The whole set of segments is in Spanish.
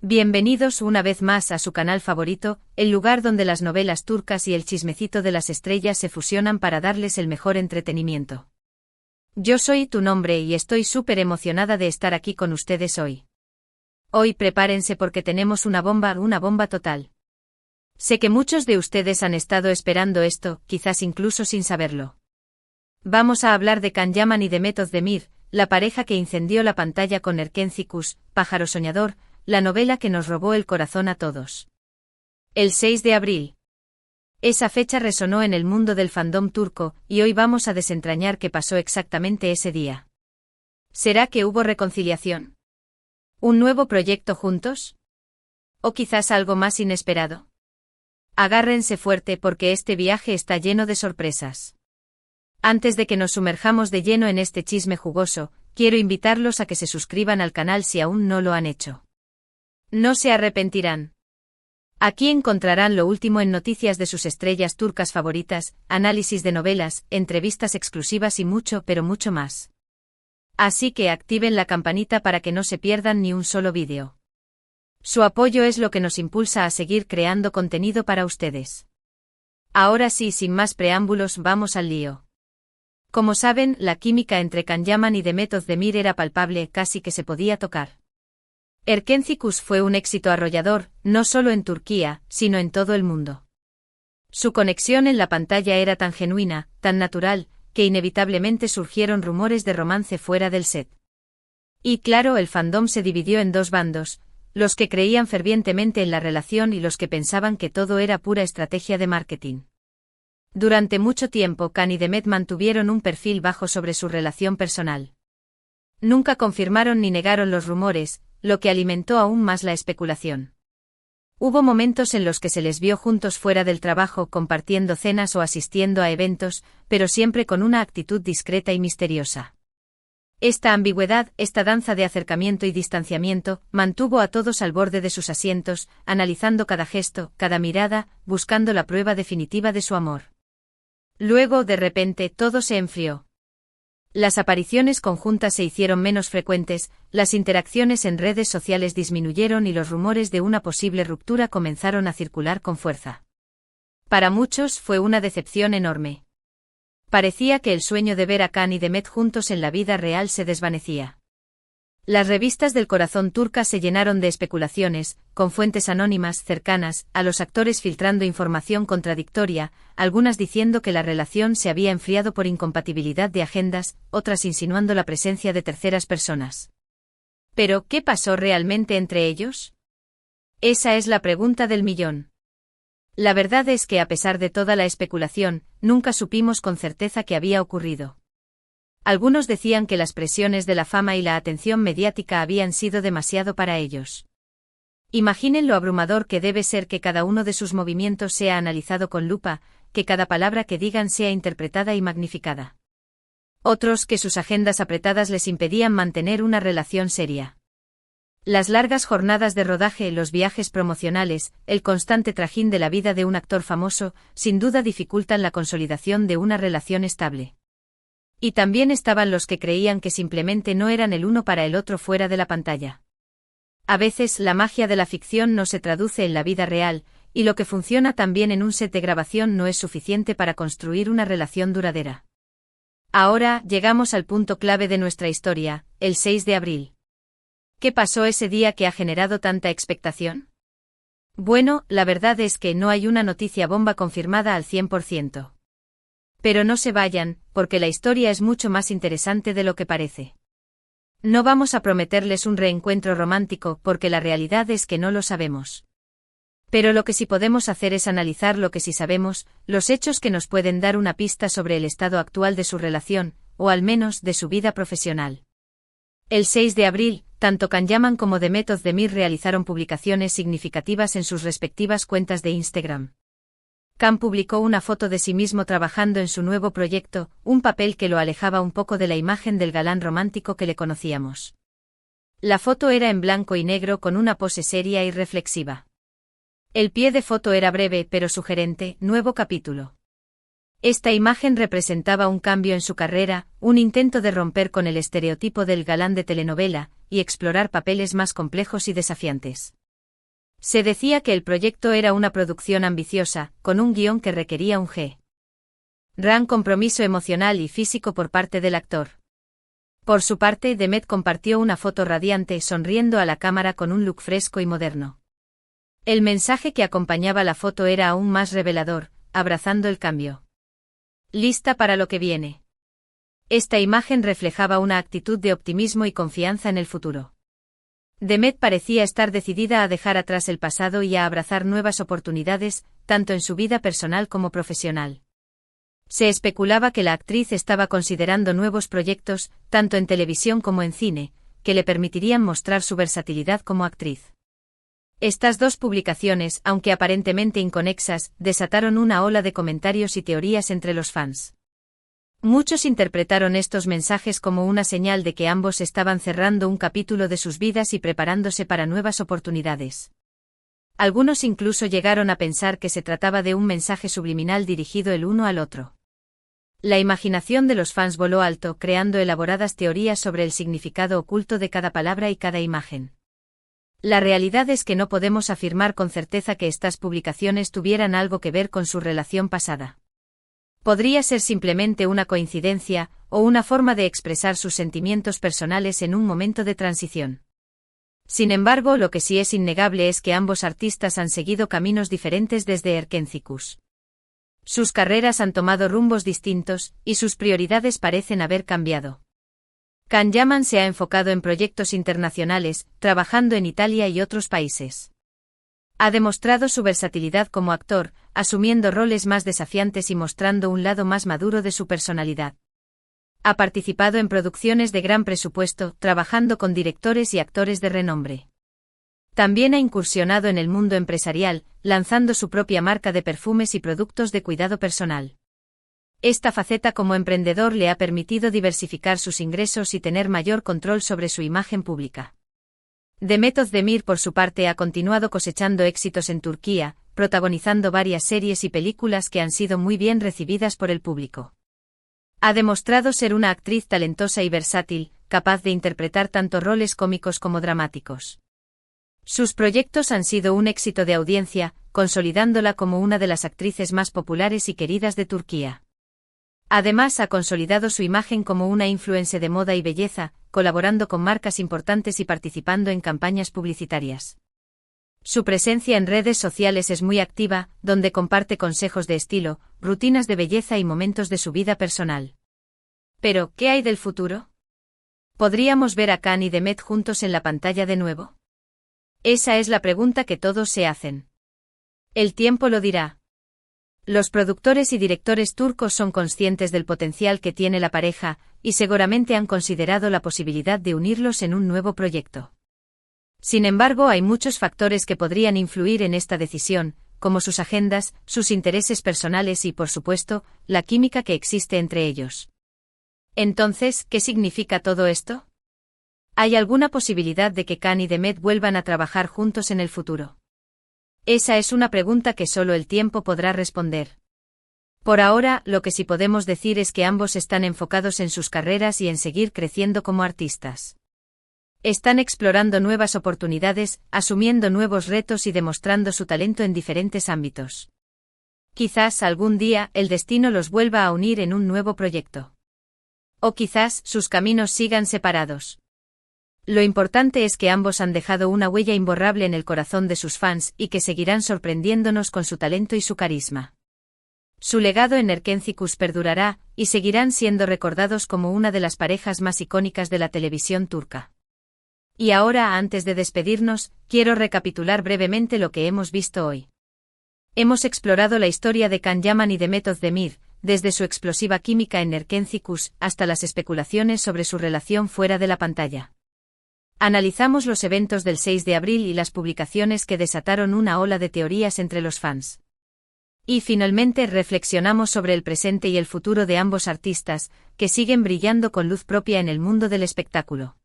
Bienvenidos una vez más a su canal favorito, el lugar donde las novelas turcas y el chismecito de las estrellas se fusionan para darles el mejor entretenimiento. Yo soy tu nombre y estoy súper emocionada de estar aquí con ustedes hoy. Hoy prepárense porque tenemos una bomba total. Sé que muchos de ustedes han estado esperando esto, quizás incluso sin saberlo. Vamos a hablar de Can Yaman y Demet Özdemir, la pareja que incendió la pantalla con Erkenci Kuş, Pájaro Soñador, la novela que nos robó el corazón a todos. El 6 de abril. Esa fecha resonó en el mundo del fandom turco, y hoy vamos a desentrañar qué pasó exactamente ese día. ¿Será que hubo reconciliación? ¿Un nuevo proyecto juntos? ¿O quizás algo más inesperado? Agárrense fuerte porque este viaje está lleno de sorpresas. Antes de que nos sumerjamos de lleno en este chisme jugoso, quiero invitarlos a que se suscriban al canal si aún no lo han hecho. No se arrepentirán. Aquí encontrarán lo último en noticias de sus estrellas turcas favoritas, análisis de novelas, entrevistas exclusivas y mucho, pero mucho más. Así que activen la campanita para que no se pierdan ni un solo vídeo. Su apoyo es lo que nos impulsa a seguir creando contenido para ustedes. Ahora sí, sin más preámbulos, vamos al lío. Como saben, la química entre Can Yaman y Demet Özdemir era palpable, casi que se podía tocar. Erkenci Kuş fue un éxito arrollador, no solo en Turquía, sino en todo el mundo. Su conexión en la pantalla era tan genuina, tan natural, que inevitablemente surgieron rumores de romance fuera del set. Y claro, el fandom se dividió en dos bandos, los que creían fervientemente en la relación y los que pensaban que todo era pura estrategia de marketing. Durante mucho tiempo Can y Demet mantuvieron un perfil bajo sobre su relación personal. Nunca confirmaron ni negaron los rumores, lo que alimentó aún más la especulación. Hubo momentos en los que se les vio juntos fuera del trabajo compartiendo cenas o asistiendo a eventos, pero siempre con una actitud discreta y misteriosa. Esta ambigüedad, esta danza de acercamiento y distanciamiento, mantuvo a todos al borde de sus asientos, analizando cada gesto, cada mirada, buscando la prueba definitiva de su amor. Luego, de repente, todo se enfrió. Las apariciones conjuntas se hicieron menos frecuentes, las interacciones en redes sociales disminuyeron y los rumores de una posible ruptura comenzaron a circular con fuerza. Para muchos fue una decepción enorme. Parecía que el sueño de ver a Can y Demet juntos en la vida real se desvanecía. Las revistas del corazón turcas se llenaron de especulaciones, con fuentes anónimas cercanas a los actores filtrando información contradictoria, algunas diciendo que la relación se había enfriado por incompatibilidad de agendas, otras insinuando la presencia de terceras personas. ¿Pero qué pasó realmente entre ellos? Esa es la pregunta del millón. La verdad es que a pesar de toda la especulación, nunca supimos con certeza qué había ocurrido. Algunos decían que las presiones de la fama y la atención mediática habían sido demasiado para ellos. Imaginen lo abrumador que debe ser que cada uno de sus movimientos sea analizado con lupa, que cada palabra que digan sea interpretada y magnificada. Otros que sus agendas apretadas les impedían mantener una relación seria. Las largas jornadas de rodaje, los viajes promocionales, el constante trajín de la vida de un actor famoso, sin duda dificultan la consolidación de una relación estable. Y también estaban los que creían que simplemente no eran el uno para el otro fuera de la pantalla. A veces la magia de la ficción no se traduce en la vida real, y lo que funciona tan bien en un set de grabación no es suficiente para construir una relación duradera. Ahora llegamos al punto clave de nuestra historia, el 6 de abril. ¿Qué pasó ese día que ha generado tanta expectación? Bueno, la verdad es que no hay una noticia bomba confirmada al 100%. Pero no se vayan, porque la historia es mucho más interesante de lo que parece. No vamos a prometerles un reencuentro romántico porque la realidad es que no lo sabemos. Pero lo que sí podemos hacer es analizar lo que sí sabemos, los hechos que nos pueden dar una pista sobre el estado actual de su relación, o al menos de su vida profesional. El 6 de abril, tanto Can Yaman como Demet Özdemir realizaron publicaciones significativas en sus respectivas cuentas de Instagram. Can publicó una foto de sí mismo trabajando en su nuevo proyecto, un papel que lo alejaba un poco de la imagen del galán romántico que le conocíamos. La foto era en blanco y negro con una pose seria y reflexiva. El pie de foto era breve pero sugerente, nuevo capítulo. Esta imagen representaba un cambio en su carrera, un intento de romper con el estereotipo del galán de telenovela, y explorar papeles más complejos y desafiantes. Se decía que el proyecto era una producción ambiciosa, con un guión que requería un gran compromiso emocional y físico por parte del actor. Por su parte, Demet compartió una foto radiante sonriendo a la cámara con un look fresco y moderno. El mensaje que acompañaba la foto era aún más revelador, abrazando el cambio. Lista para lo que viene. Esta imagen reflejaba una actitud de optimismo y confianza en el futuro. Demet parecía estar decidida a dejar atrás el pasado y a abrazar nuevas oportunidades, tanto en su vida personal como profesional. Se especulaba que la actriz estaba considerando nuevos proyectos, tanto en televisión como en cine, que le permitirían mostrar su versatilidad como actriz. Estas dos publicaciones, aunque aparentemente inconexas, desataron una ola de comentarios y teorías entre los fans. Muchos interpretaron estos mensajes como una señal de que ambos estaban cerrando un capítulo de sus vidas y preparándose para nuevas oportunidades. Algunos incluso llegaron a pensar que se trataba de un mensaje subliminal dirigido el uno al otro. La imaginación de los fans voló alto, creando elaboradas teorías sobre el significado oculto de cada palabra y cada imagen. La realidad es que no podemos afirmar con certeza que estas publicaciones tuvieran algo que ver con su relación pasada. Podría ser simplemente una coincidencia, o una forma de expresar sus sentimientos personales en un momento de transición. Sin embargo, lo que sí es innegable es que ambos artistas han seguido caminos diferentes desde Erkénzicus. Sus carreras han tomado rumbos distintos, y sus prioridades parecen haber cambiado. Can Yaman se ha enfocado en proyectos internacionales, trabajando en Italia y otros países. Ha demostrado su versatilidad como actor, asumiendo roles más desafiantes y mostrando un lado más maduro de su personalidad. Ha participado en producciones de gran presupuesto, trabajando con directores y actores de renombre. También ha incursionado en el mundo empresarial, lanzando su propia marca de perfumes y productos de cuidado personal. Esta faceta como emprendedor le ha permitido diversificar sus ingresos y tener mayor control sobre su imagen pública. Demet Özdemir, por su parte, ha continuado cosechando éxitos en Turquía, protagonizando varias series y películas que han sido muy bien recibidas por el público. Ha demostrado ser una actriz talentosa y versátil, capaz de interpretar tanto roles cómicos como dramáticos. Sus proyectos han sido un éxito de audiencia, consolidándola como una de las actrices más populares y queridas de Turquía. Además, ha consolidado su imagen como una influencer de moda y belleza, colaborando con marcas importantes y participando en campañas publicitarias. Su presencia en redes sociales es muy activa, donde comparte consejos de estilo, rutinas de belleza y momentos de su vida personal. Pero, ¿qué hay del futuro? ¿Podríamos ver a Can y Demet juntos en la pantalla de nuevo? Esa es la pregunta que todos se hacen. El tiempo lo dirá. Los productores y directores turcos son conscientes del potencial que tiene la pareja, y seguramente han considerado la posibilidad de unirlos en un nuevo proyecto. Sin embargo, hay muchos factores que podrían influir en esta decisión, como sus agendas, sus intereses personales y, por supuesto, la química que existe entre ellos. Entonces, ¿qué significa todo esto? ¿Hay alguna posibilidad de que Can y Demet vuelvan a trabajar juntos en el futuro? Esa es una pregunta que solo el tiempo podrá responder. Por ahora, lo que sí podemos decir es que ambos están enfocados en sus carreras y en seguir creciendo como artistas. Están explorando nuevas oportunidades, asumiendo nuevos retos y demostrando su talento en diferentes ámbitos. Quizás algún día el destino los vuelva a unir en un nuevo proyecto. O quizás sus caminos sigan separados. Lo importante es que ambos han dejado una huella imborrable en el corazón de sus fans y que seguirán sorprendiéndonos con su talento y su carisma. Su legado en Erkénzicus perdurará, y seguirán siendo recordados como una de las parejas más icónicas de la televisión turca. Y ahora, antes de despedirnos, quiero recapitular brevemente lo que hemos visto hoy. Hemos explorado la historia de Can Yaman y Demet Özdemir, desde su explosiva química en Erkénzicus hasta las especulaciones sobre su relación fuera de la pantalla. Analizamos los eventos del 6 de abril y las publicaciones que desataron una ola de teorías entre los fans. Y finalmente reflexionamos sobre el presente y el futuro de ambos artistas, que siguen brillando con luz propia en el mundo del espectáculo.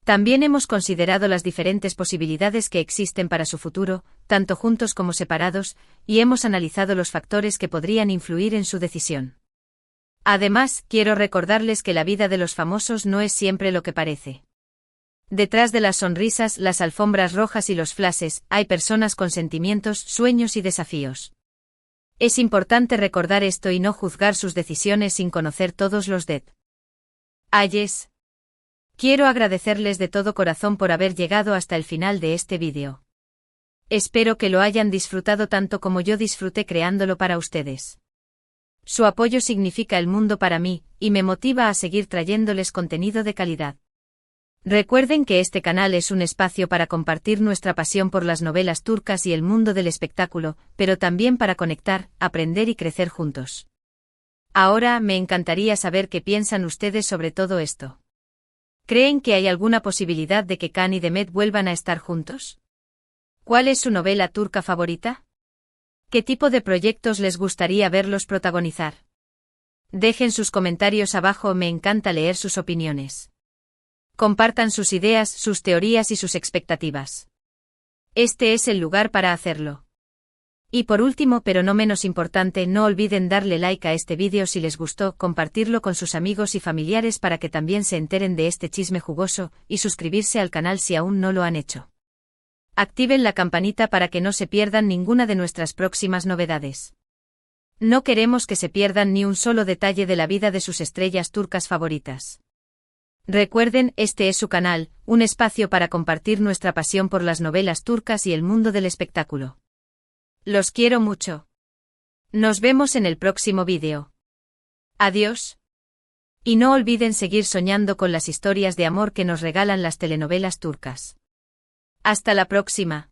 También hemos considerado las diferentes posibilidades que existen para su futuro, tanto juntos como separados, y hemos analizado los factores que podrían influir en su decisión. Además, quiero recordarles que la vida de los famosos no es siempre lo que parece. Detrás de las sonrisas, las alfombras rojas y los flashes, hay personas con sentimientos, sueños y desafíos. Es importante recordar esto y no juzgar sus decisiones sin conocer todos los detalles. Quiero agradecerles de todo corazón por haber llegado hasta el final de este vídeo. Espero que lo hayan disfrutado tanto como yo disfruté creándolo para ustedes. Su apoyo significa el mundo para mí, y me motiva a seguir trayéndoles contenido de calidad. Recuerden que este canal es un espacio para compartir nuestra pasión por las novelas turcas y el mundo del espectáculo, pero también para conectar, aprender y crecer juntos. Ahora me encantaría saber qué piensan ustedes sobre todo esto. ¿Creen que hay alguna posibilidad de que Can y Demet vuelvan a estar juntos? ¿Cuál es su novela turca favorita? ¿Qué tipo de proyectos les gustaría verlos protagonizar? Dejen sus comentarios abajo, me encanta leer sus opiniones. Compartan sus ideas, sus teorías y sus expectativas. Este es el lugar para hacerlo. Y por último, pero no menos importante, no olviden darle like a este vídeo si les gustó, compartirlo con sus amigos y familiares para que también se enteren de este chisme jugoso, y suscribirse al canal si aún no lo han hecho. Activen la campanita para que no se pierdan ninguna de nuestras próximas novedades. No queremos que se pierdan ni un solo detalle de la vida de sus estrellas turcas favoritas. Recuerden, este es su canal, un espacio para compartir nuestra pasión por las novelas turcas y el mundo del espectáculo. Los quiero mucho. Nos vemos en el próximo vídeo. Adiós. Y no olviden seguir soñando con las historias de amor que nos regalan las telenovelas turcas. Hasta la próxima.